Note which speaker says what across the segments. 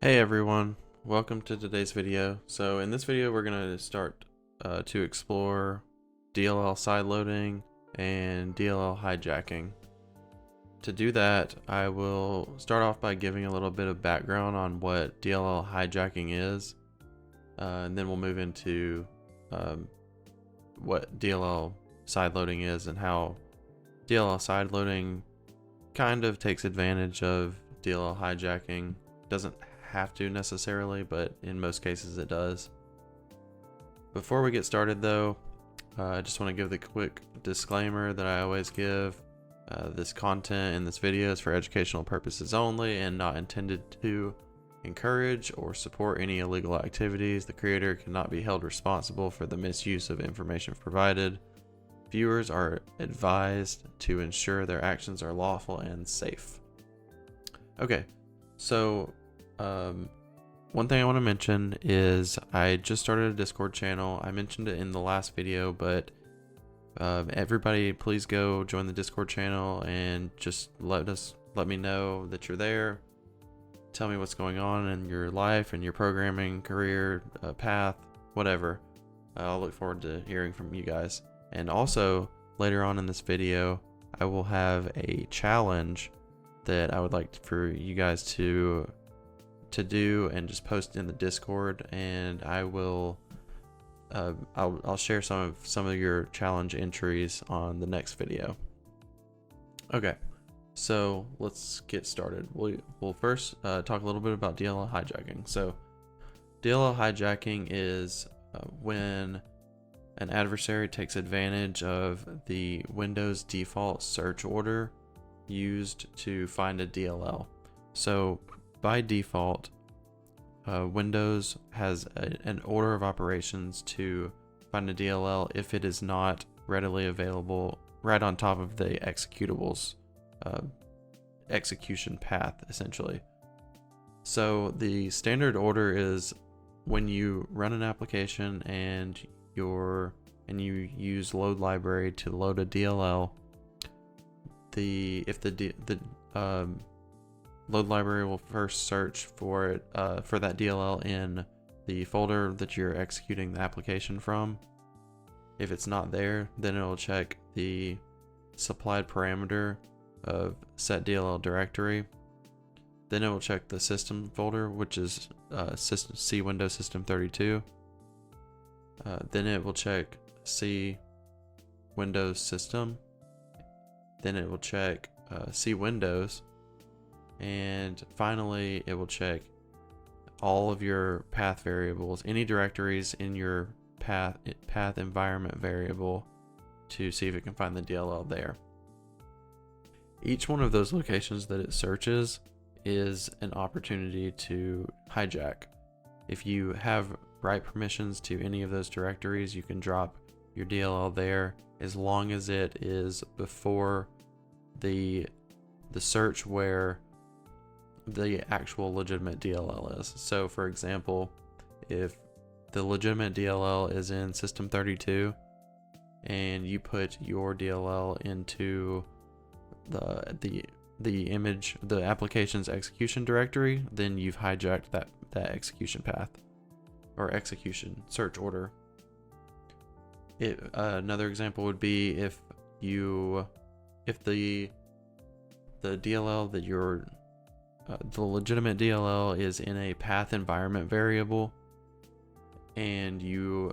Speaker 1: Hey everyone, welcome to today's video. So in this video we're going to start to explore DLL sideloading and DLL hijacking. To do that, I will start off by giving a little bit of background on what DLL hijacking is, and then we'll move into what DLL sideloading is and how DLL sideloading kind of takes advantage of DLL hijacking. Doesn't have to necessarily, but in most cases it does. Before we get started though, I just want to give the quick disclaimer that I always give. This content in this video is for educational purposes only and not intended to encourage or support any illegal activities. The creator cannot be held responsible for the misuse of information provided. Viewers are advised to ensure their actions are lawful and safe. Okay, so one thing I want to mention is I just started a Discord channel. I mentioned it in the last video, but everybody please go join the Discord channel and just let me know that you're there. Tell me what's going on in your life and your programming career path, whatever. I'll look forward to hearing from you guys. And also later on in this video I will have a challenge that I would like for you guys to do and just post in the Discord, and I will I'll share some of your challenge entries on the next video. Okay, so let's get started. We'll first talk a little bit about DLL hijacking. So DLL hijacking is when an adversary takes advantage of the Windows default search order used to find a DLL. So by default, Windows has an order of operations to find a DLL if it is not readily available right on top of the executables execution path, essentially. So the standard order is when you run an application and you use load library to load a DLL, if the load library will first search for it for that DLL in the folder that you're executing the application from. If it's not there, then it will check the supplied parameter of set DLL directory. Then it will check the system folder, which is C Windows System 32. Then it will check C Windows System. Then it will check C Windows. And finally, it will check all of your path variables, any directories in your path environment variable, to see if it can find the DLL there. Each one of those locations that it searches is an opportunity to hijack. If you have write permissions to any of those directories, you can drop your DLL there, as long as it is before the search where the actual legitimate DLL is. So for example, if the legitimate DLL is in System 32 and you put your DLL into the application's execution directory, then you've hijacked that execution path or execution search order. Another example would be if the DLL that you're the legitimate DLL is in a path environment variable, and you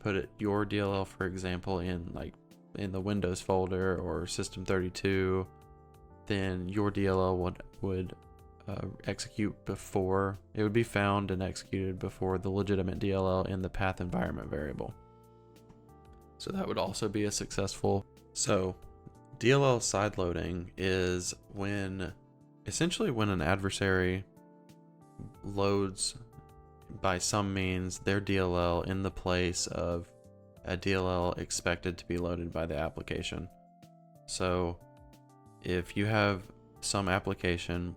Speaker 1: put your DLL, for example, in the Windows folder or System 32, then your DLL would execute before it would be found and executed before the legitimate DLL in the path environment variable. So that would also be a successful. So DLL sideloading is essentially when an adversary loads by some means their DLL in the place of a DLL expected to be loaded by the application. So if you have some application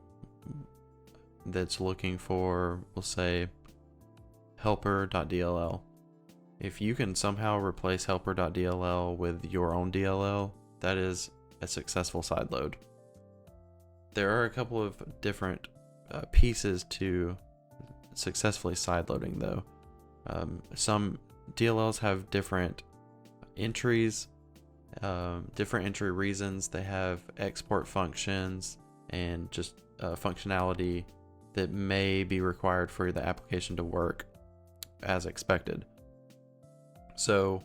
Speaker 1: that's looking for, we'll say, helper.dll, if you can somehow replace helper.dll with your own DLL, that is a successful sideload. There are a couple of different pieces to successfully sideloading though. Some DLLs have different entries, different entry reasons. They have export functions and just functionality that may be required for the application to work as expected. So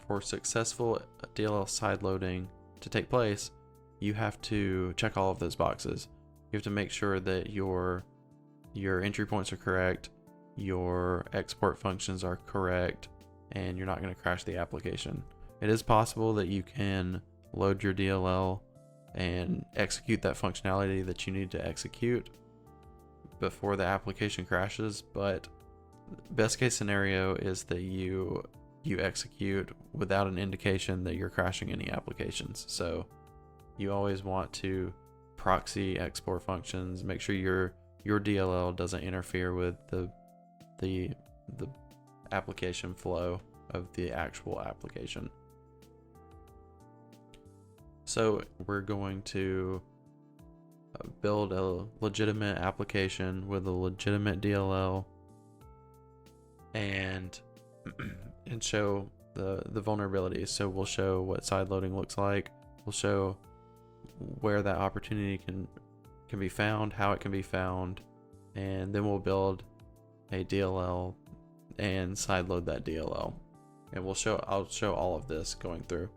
Speaker 1: for successful DLL sideloading to take place, you have to check all of those boxes. You have to make sure that your entry points are correct, your export functions are correct, and you're not going to crash the application. It is possible that you can load your DLL and execute that functionality that you need to execute before the application crashes, but best case scenario is that you execute without an indication that you're crashing any applications. So you always want to proxy export functions, make sure your DLL doesn't interfere with the application flow of the actual application. So we're going to build a legitimate application with a legitimate DLL and show the vulnerabilities. So we'll show what sideloading looks like. We'll show where that opportunity can be found, how it can be found, and then we'll build a DLL and sideload that DLL. And I'll show all of this going through.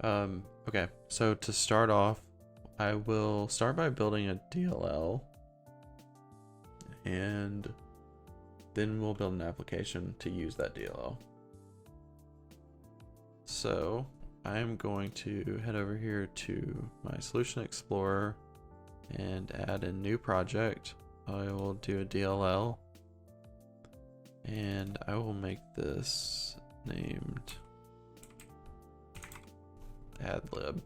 Speaker 1: Okay, so to start off, I will start by building a DLL, and then we'll build an application to use that DLL. So I'm going to head over here to my Solution Explorer and add a new project. I will do a DLL, and I will make this named AdLib.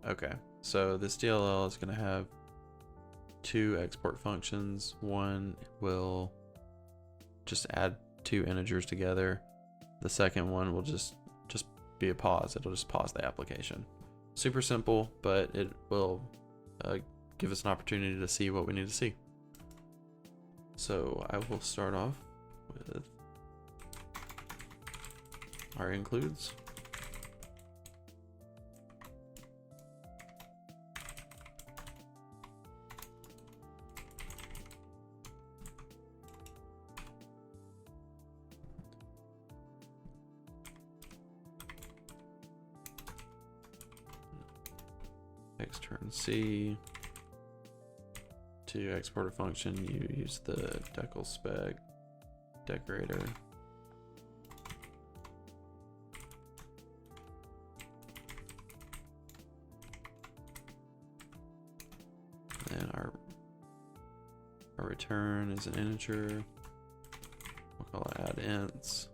Speaker 1: Okay, so this DLL is going to have two export functions. One will just add two integers together. The second one will just be a pause. It'll just pause the application. Super simple, but it will give us an opportunity to see what we need to see. So I will start off with our includes. Extern C. To export a function, you use the decl spec decorator. And our return is an integer. We'll call it add ints.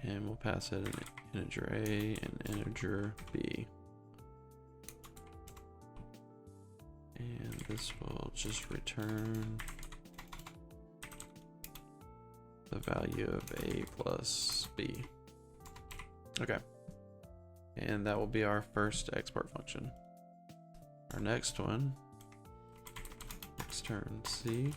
Speaker 1: And we'll pass it an integer A and integer B. And this will just return the value of A plus B. Okay. And that will be our first export function. Our next one, extern C.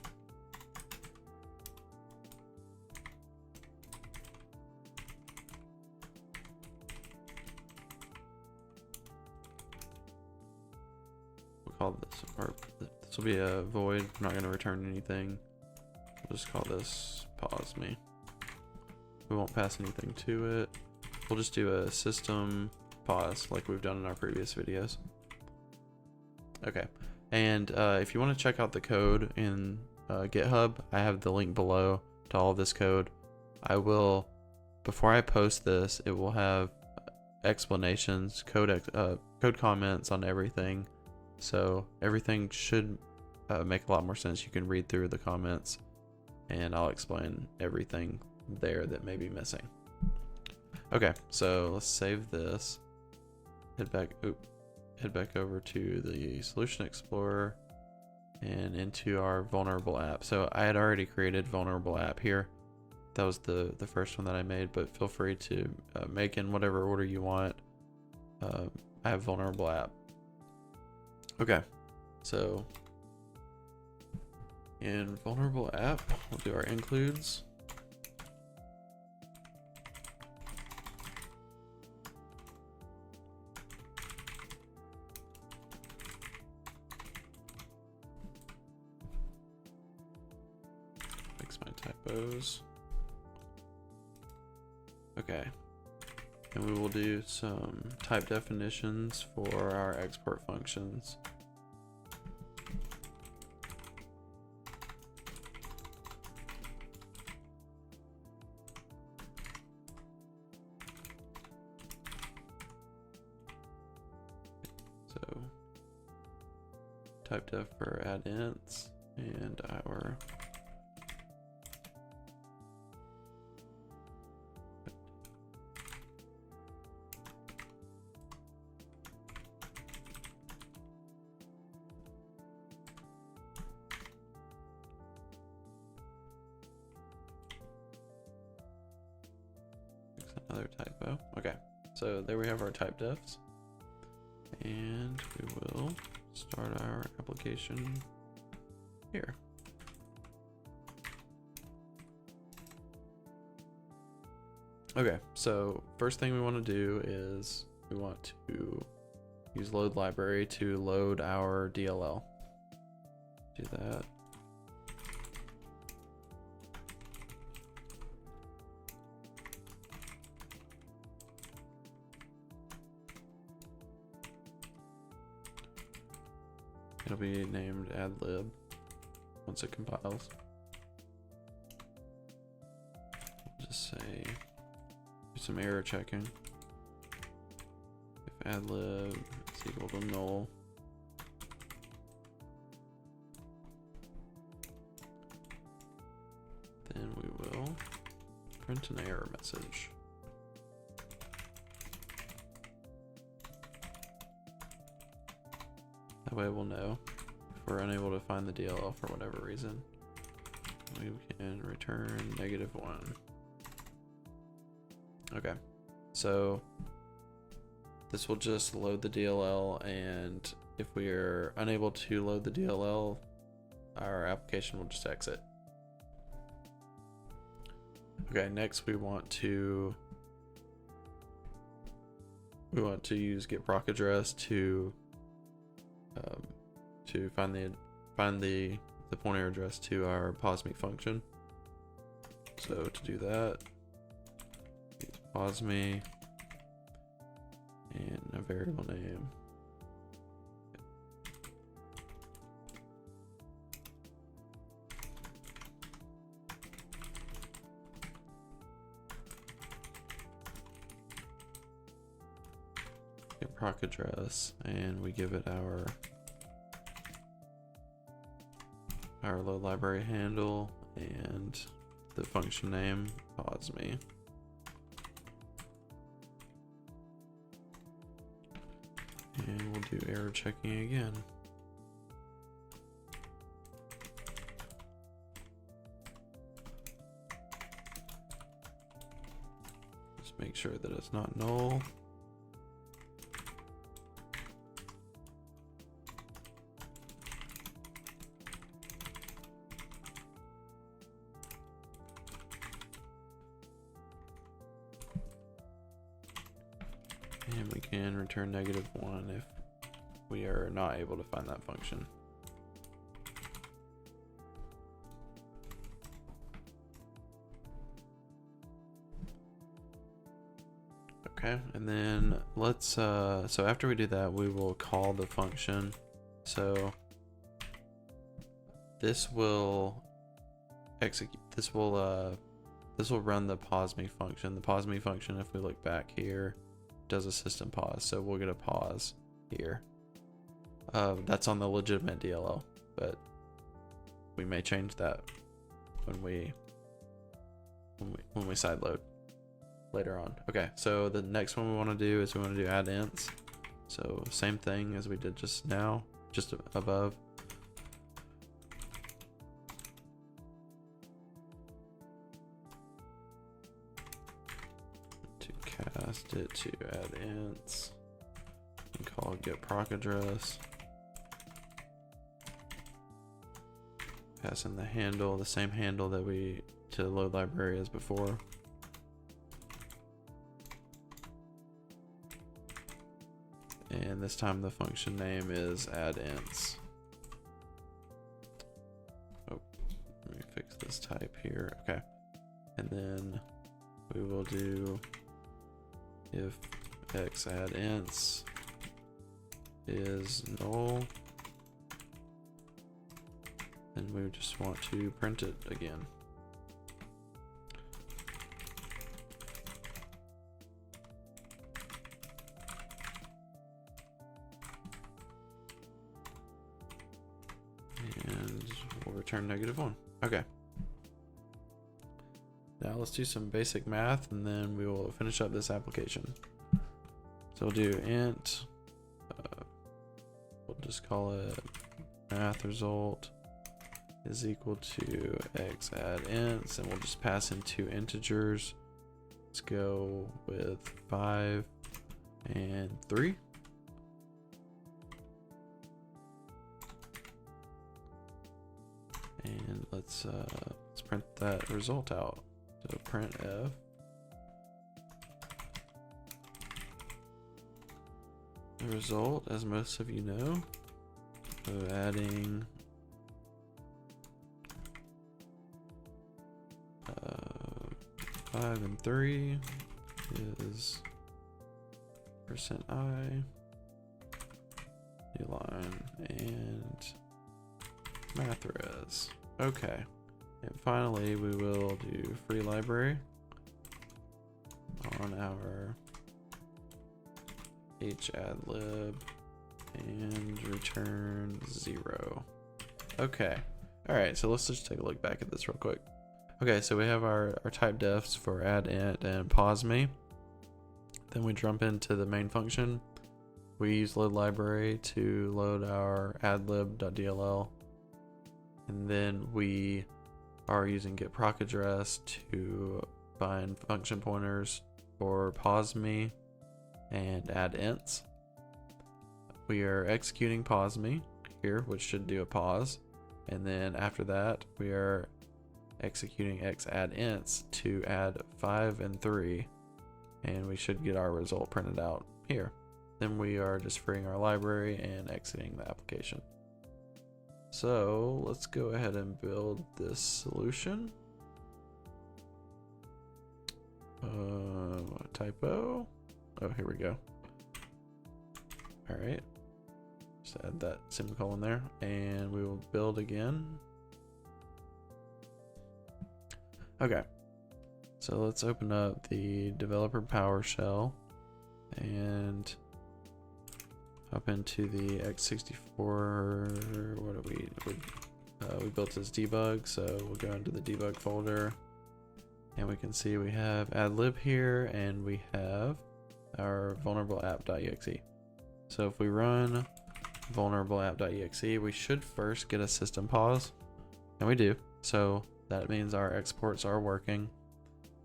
Speaker 1: Call this, or this will be a void. I'm not going to return anything. We'll just call this pause me. We won't pass anything to it. We'll just do a system pause like we've done in our previous videos. Okay, and if you want to check out the code in GitHub, I have the link below to all of this code. I will, before I post this, it will have explanations, code comments on everything. So everything should make a lot more sense. You can read through the comments and I'll explain everything there that may be missing. Okay, so let's save this. Head back over to the Solution Explorer and into our vulnerable app. So I had already created vulnerable app here. that was the first one that I made, but feel free to make in whatever order you want. I have vulnerable app. Okay, so in vulnerable app, we'll do our includes. Fix my typos. Okay, and we will do some type definitions for our export functions. So type def for add ints and our another typo. Okay, so there we have our type defs, and we will start our application here. Okay, so first thing we want to do is we want to use load library to load our DLL. Do that. It'll be named adlib once it compiles. Just say, do some error checking. If adlib is equal to null, then we will print an error message. That way we'll know if we're unable to find the DLL for whatever reason. We can return -1. Okay, so this will just load the DLL, and if we are unable to load the DLL, our application will just exit. Okay, next we want to use get proc address to find the pointer address to our posme function. So to do that, use posme and a variable name. Get proc address, and we give it our load library handle and the function name posme. And we'll do error checking again. Just make sure that it's not null. And we can return -1 if we are not able to find that function. Okay, and then let's so after we do that, we will call the function. So this will execute, this will run the posme function. The posme function, if we look back here, does a system pause, so we'll get a pause here. That's on the legitimate DLL, but we may change that when we sideload later on. Okay, so the next one we want to do is we want to do add ints. So same thing as we did just now, just above. passed it to add ints and call get proc address. Pass in the handle, the same handle that we to load library as before. And this time the function name is add ints. Oh, let me fix this type here. Okay. And then we will do if x add ints is null, and we just want to print it again. And we'll return -1. Okay. Now let's do some basic math and then we will finish up this application. So we'll do int, we'll just call it math result is equal to x add ints, and we'll just pass in 2 integers. Let's go with 5 and 3. And let's print that result out. So printf the result, as most of you know. So adding 5 and 3 is %i, new line, and math res. Okay. And finally, we will do free library on our hadlib and return 0. Okay. All right. So let's just take a look back at this real quick. Okay. So we have our type defs for add int and pause me. Then we jump into the main function. We use load library to load our adlib.dll. And then we are using get proc address to find function pointers for pause me and add ints. We are executing pause me here, which should do a pause. And then after that, we are executing x add ints to add 5 and 3. And we should get our result printed out here. Then we are just freeing our library and exiting the application. So let's go ahead and build this solution. Typo. Oh, here we go. All right. Just add that semicolon there and we will build again. Okay. So let's open up the developer PowerShell and up into the x64. What do we built this debug, so we'll go into the debug folder and we can see we have adlib here and we have our vulnerable app.exe. So if we run vulnerable app.exe, we should first get a system pause, and we do. So that means our exports are working.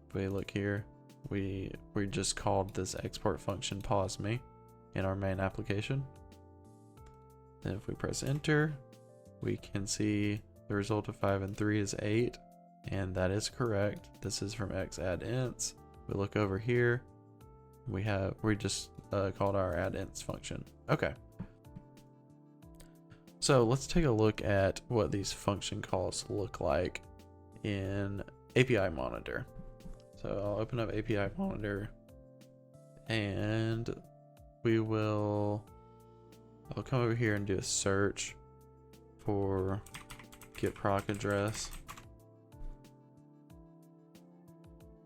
Speaker 1: If we look here, we just called this export function pause me in our main application. Then if we press enter, we can see the result of 5 and 3 is 8, and that is correct. This is from x add ints. We look over here, we just called our add ints function. Okay. So let's take a look at what these function calls look like in API Monitor. So I'll open up API Monitor and I'll come over here and do a search for get proc address.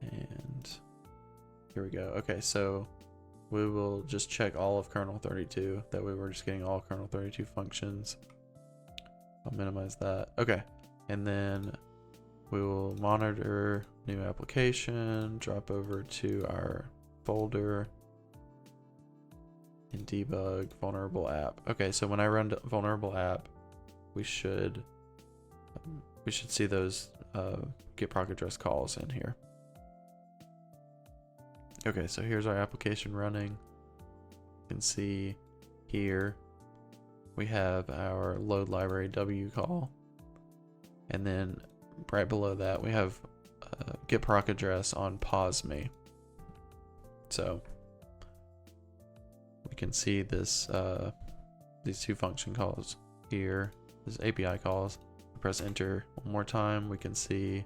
Speaker 1: And here we go. Okay, so we will just check all of kernel 32. That way we're just getting all kernel 32 functions. I'll minimize that. Okay, and then we will monitor new application, drop over to our folder, and debug vulnerable app. Okay, so when I run vulnerable app, we should see those get proc address calls in here. Okay, so here's our application running. You can see here we have our load library W call, and then right below that we have get proc address on pause me. So we can see this these two function calls here, these API calls. Press enter one more time, we can see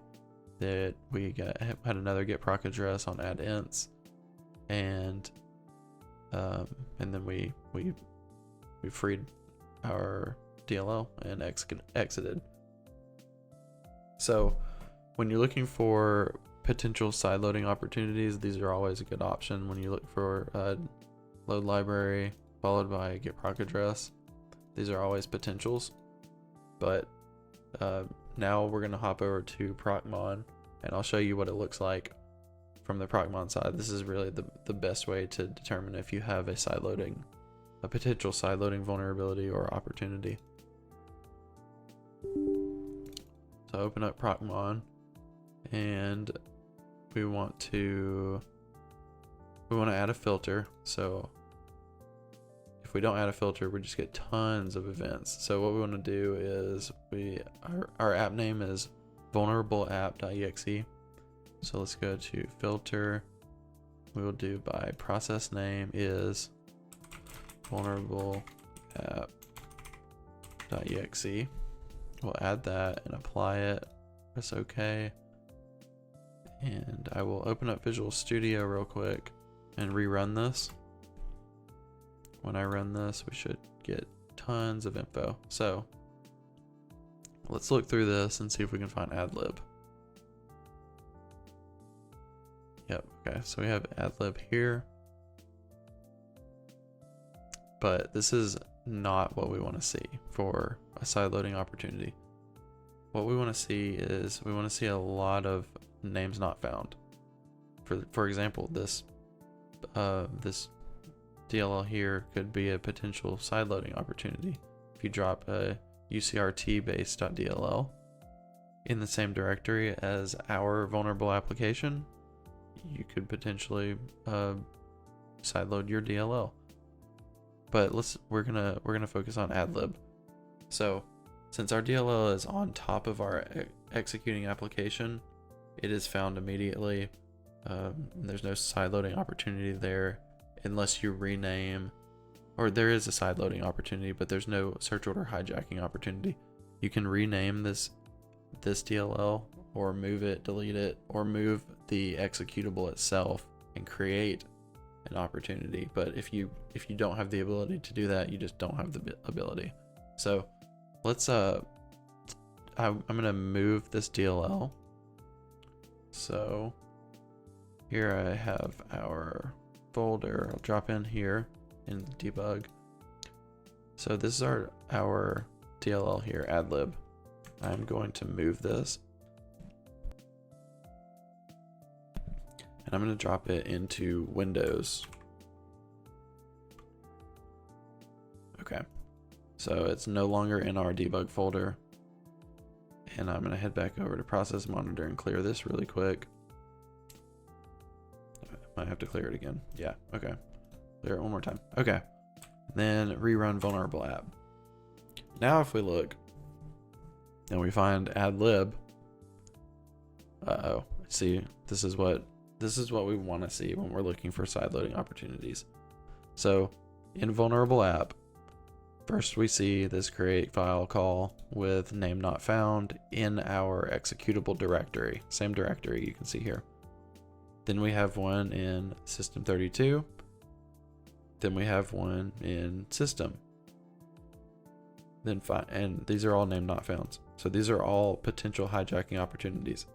Speaker 1: that we had another get proc address on add ints, and then we freed our DLL and exited. So when you're looking for potential sideloading opportunities, these are always a good option. When you look for load library followed by get proc address, these are always potentials. But now we're going to hop over to procmon, and I'll show you what it looks like from the procmon side. This is really the best way to determine if you have a potential sideloading vulnerability or opportunity. So open up procmon, and we want to add a filter. So if we don't add a filter, we just get tons of events. So what we want to do is our app name is vulnerableapp.exe. So let's go to filter. We will do by process name is vulnerableapp.exe. We'll add that and apply it. Press OK. And I will open up Visual Studio real quick and rerun this. When I run this, we should get tons of info. So let's look through this and see if we can find adlib. Yep, okay, so we have adlib here. But this is not what we want to see for a sideloading opportunity. What we want to see is we want to see a lot of names not found. For example, this DLL here could be a potential sideloading opportunity. If you drop a UCRT base.dll in the same directory as our vulnerable application, you could potentially sideload your DLL. But we're gonna focus on adlib. So since our DLL is on top of our executing application, it is found immediately. There's no sideloading opportunity there unless you rename, or there is a sideloading opportunity, but there's no search order hijacking opportunity. You can rename this DLL, or move it, delete it, or move the executable itself and create an opportunity. But if you don't have the ability to do that, you just don't have the ability. So let's I'm gonna move this DLL. So here I have our folder. I'll drop in here in debug. So this is our DLL here, adlib. I'm going to move this, and I'm going to drop it into Windows. Okay, so it's no longer in our debug folder, and I'm going to head back over to process monitor and clear this really quick. Might have to clear it again. Yeah, okay. Clear it one more time. Okay. Then rerun vulnerable app. Now if we look and we find adlib, see, this is what we want to see when we're looking for sideloading opportunities. So in vulnerable app, first we see this create file call with name not found in our executable directory, same directory you can see here. Then we have one in system32. Then we have one in system. And these are all name not found. So these are all potential hijacking opportunities.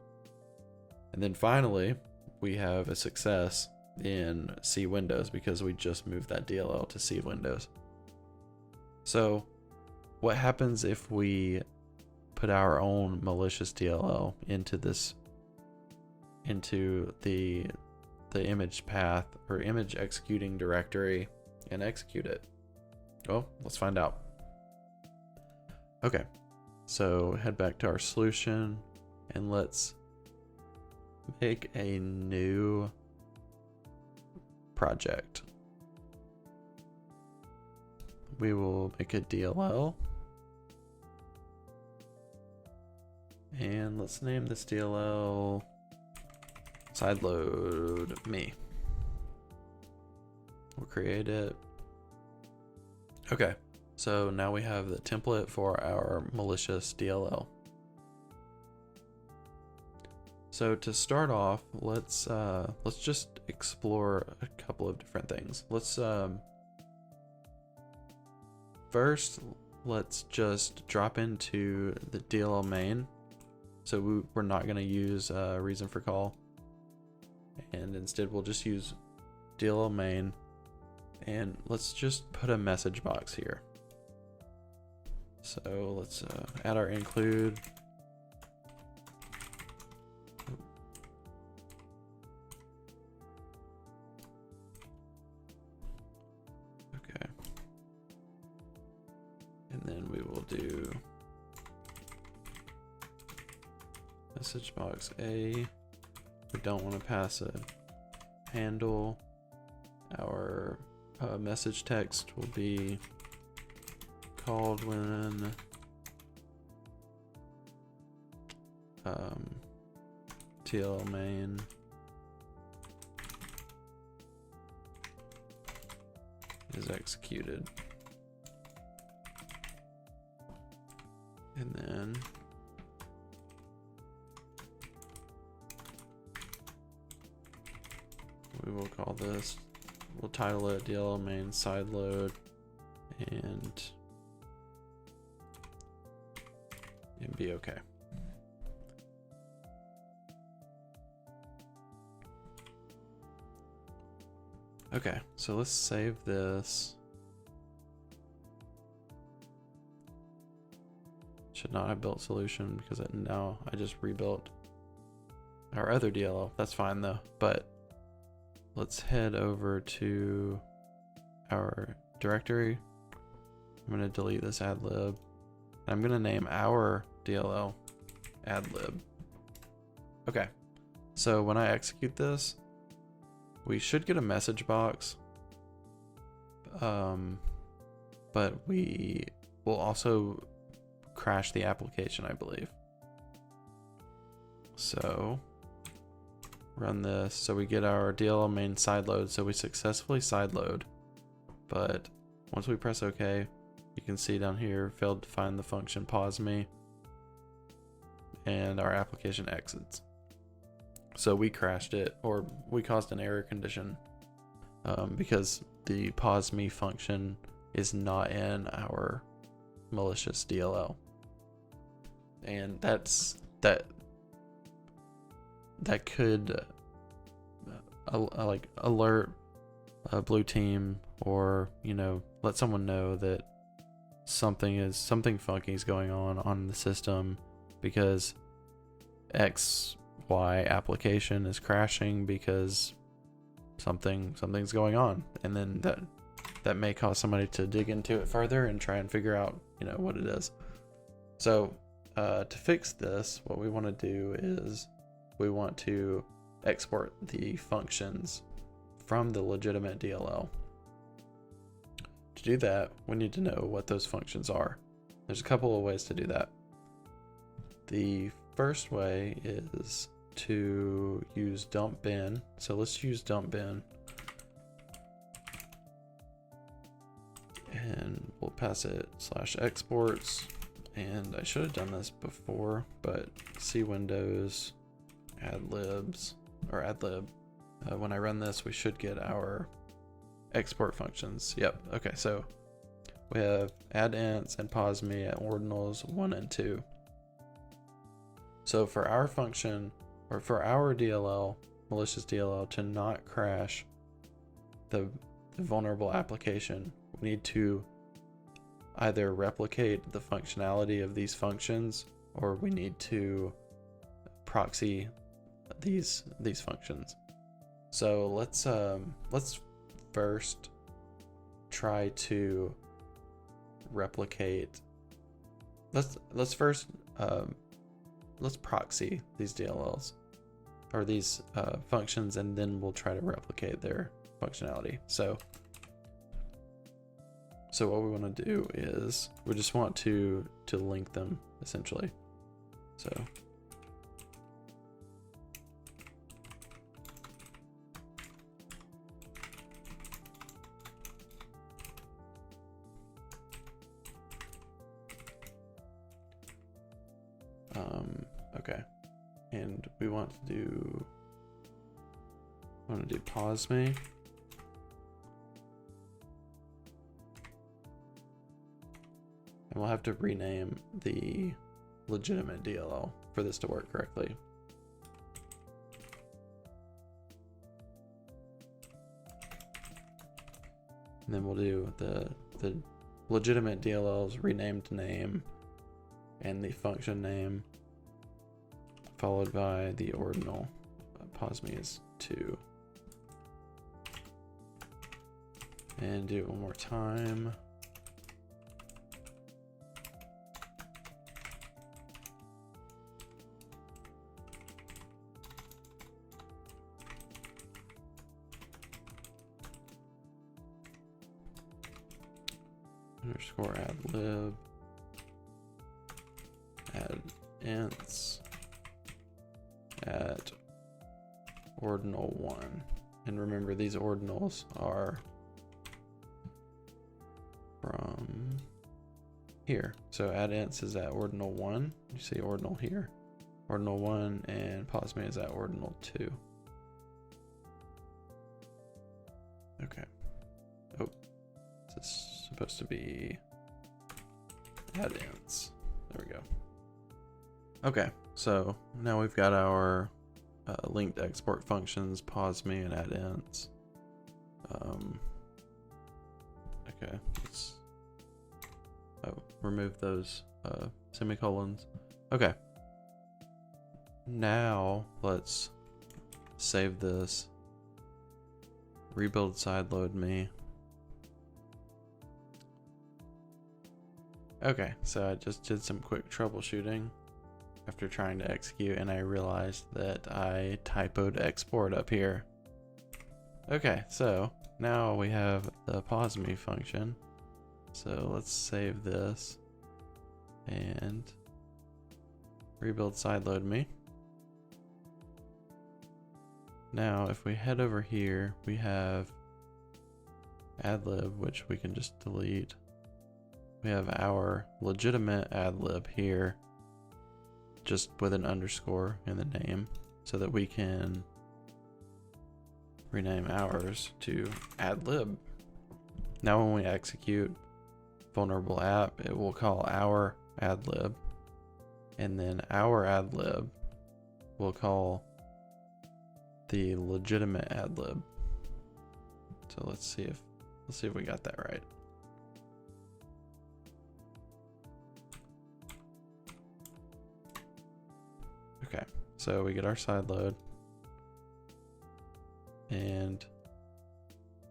Speaker 1: And then finally, we have a success in C Windows because we just moved that DLL to C Windows. So what happens if we put our own malicious DLL into the image path or image executing directory and execute it? Well, let's find out. Okay, so head back to our solution and let's make a new project. We will make a DLL. And let's name this DLL Sideload Me. We'll create it. Okay, so now we have the template for our malicious DLL. So to start off, let's just explore a couple of different things. First, let's just drop into the DLL main. So we're not going to use reason for call, and instead we'll just use DLL main, and let's just put a message box here. So let's add our include. Okay. And then we will do message box A. We don't want to pass a handle. Our message text will be called when DLL main is executed. And then we will call this, we'll title it DLL main sideload and be okay. Okay, so let's save this. Should not have built solution because now I just rebuilt our other DLL. That's fine though, but let's head over to our directory. I'm going to delete this adlib. I'm going to name our DLL adlib. Okay, so when I execute this, we should get a message box, but we will also crash the application, I believe. So run this. So we get our DLL main sideload. So we successfully sideload, but once we press OK, you can see down here, failed to find the function pause me, and our application exits. So we crashed it, or we caused an error condition because the pause me function is not in our malicious DLL. And that could like alert a blue team, or let someone know that something funky is going on the system because XY application is crashing because something's going on, and then that may cause somebody to dig into it further and try and figure out what it is. So to fix this, what we want to do is we want to export the functions from the legitimate DLL. To do that, we need to know what those functions are. There's a couple of ways to do that. The first way is to use dump bin. So let's use dump bin, and we'll pass it /exports. And I should have done this before, but C Windows adlibs or adlib. When I run this, we should get our export functions. Yep. Okay. So we have add ints and pause me at ordinals 1 and 2. So for our function, or for our DLL, malicious DLL, to not crash the vulnerable application, we need to either replicate the functionality of these functions, or we need to proxy these functions. So let's first try to replicate. Let's proxy these DLLs. or these functions, and then we'll try to replicate their functionality. So what we want to do is we just want to link them essentially. So okay, and we want to do pause me. And we'll have to rename the legitimate DLL for this to work correctly. And then we'll do the legitimate DLL's renamed name and the function name, followed by the ordinal. Pause me is 2. And do it one more time. Underscore add lib, add ints at ordinal 1. And remember, these ordinals are from here. So add ints is at ordinal 1. You see ordinal here, ordinal 1, and pause me is at ordinal 2. Okay. Oh, this is supposed to be add ints. There we go. Okay, so now we've got our linked export functions, pause me and add ints. Okay, let's remove those semicolons. Okay, now let's save this, rebuild sideload me. Okay, so I just did some quick troubleshooting after trying to execute, and I realized that I typoed export up here. Okay, so now we have the pause me function. So let's save this and rebuild sideload me. Now if we head over here, we have adlib, which we can just delete. We have our legitimate adlib here, just with an underscore in the name, so that we can rename ours to adlib. Now when we execute vulnerable app, it will call our adlib, and then our adlib will call the legitimate adlib. So let's see if we got that right. Okay, so we get our sideload, and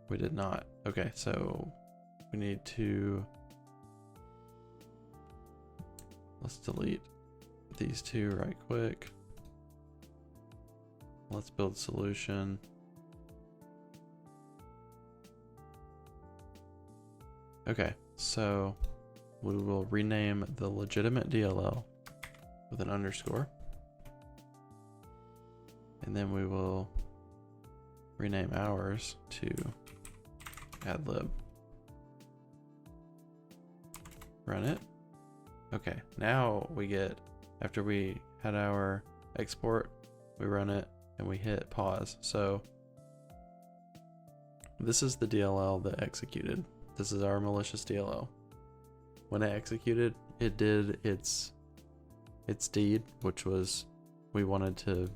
Speaker 1: we did not. Okay, so we need to, let's delete these two right quick. Let's build solution. Okay, so we will rename the legitimate DLL with an underscore. And then we will rename ours to adlib. Run it. Okay, now we get, after we had our export, we run it and we hit pause. So this is the DLL that executed. This is our malicious DLL. When it executed, it did its deed, which was, we wanted to,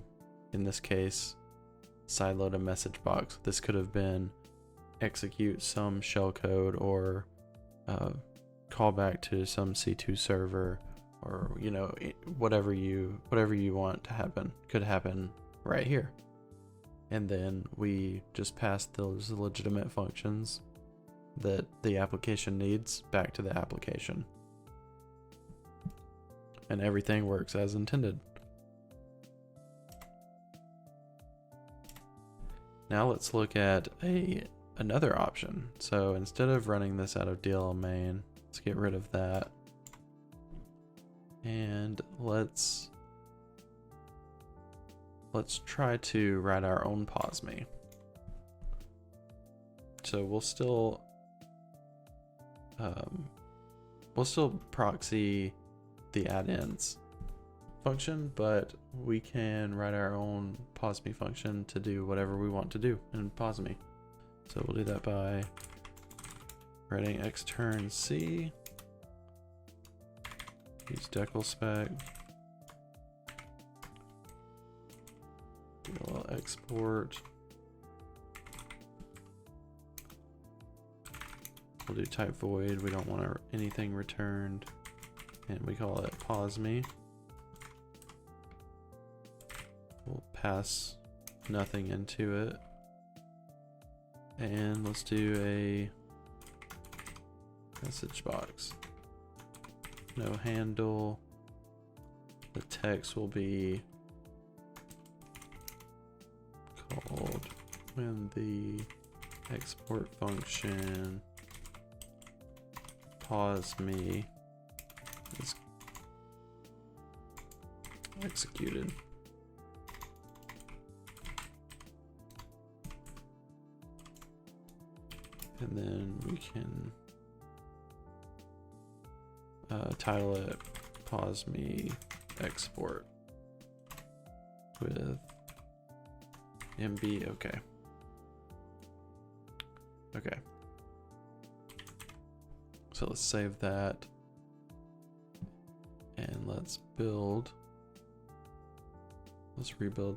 Speaker 1: in this case, sideload a message box. This could have been execute some shellcode or call back to some C2 server, or whatever you want to happen could happen right here. And then we just pass those legitimate functions that the application needs back to the application, and everything works as intended. Now let's look at another option. So instead of running this out of DLL main, let's get rid of that. And let's try to write our own POSME. So we'll still proxy the add-ins function, but we can write our own POSME function to do whatever we want to do in POSME. So we'll do that by writing extern C, use decal spec, DLL export. We'll do type void. We don't want anything returned, and we call it POSME. We'll pass nothing into it, and let's do a message box. No handle. The text will be called when the export function POSME is executed. And then we can title it POSME export with MB. Okay. So let's save that, and let's rebuild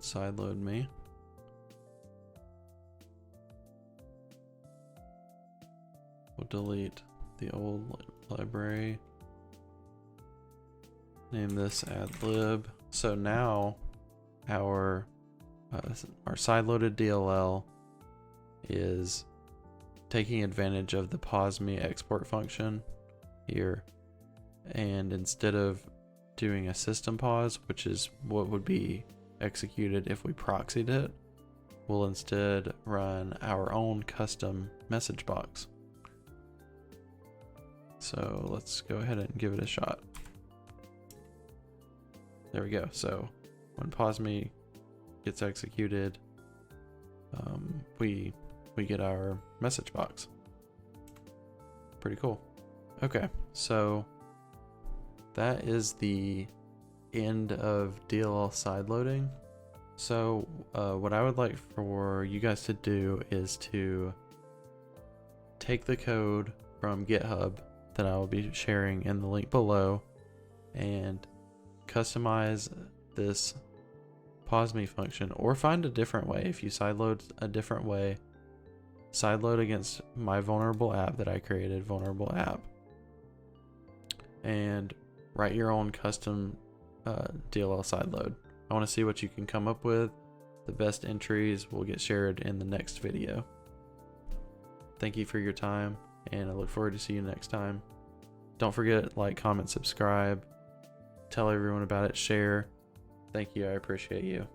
Speaker 1: sideload me. We'll delete the old library, name this adlib. So now our sideloaded DLL is taking advantage of the POSME export function here, and instead of doing a system pause, which is what would be executed if we proxied it, we'll instead run our own custom message box. So let's go ahead and give it a shot. There we go. So when POSME gets executed, we get our message box. Pretty cool. Okay, so that is the end of DLL sideloading. So what I would like for you guys to do is to take the code from GitHub that I will be sharing in the link below and customize this POSME function, or find a different way. If you sideload a different way, sideload against my vulnerable app that I created, vulnerable app, and write your own custom DLL sideload. I want to see what you can come up with. The best entries will get shared in the next video. Thank you for your time, and I look forward to see you next time. Don't forget, like, comment, subscribe, tell everyone about it, share. Thank you, I appreciate you.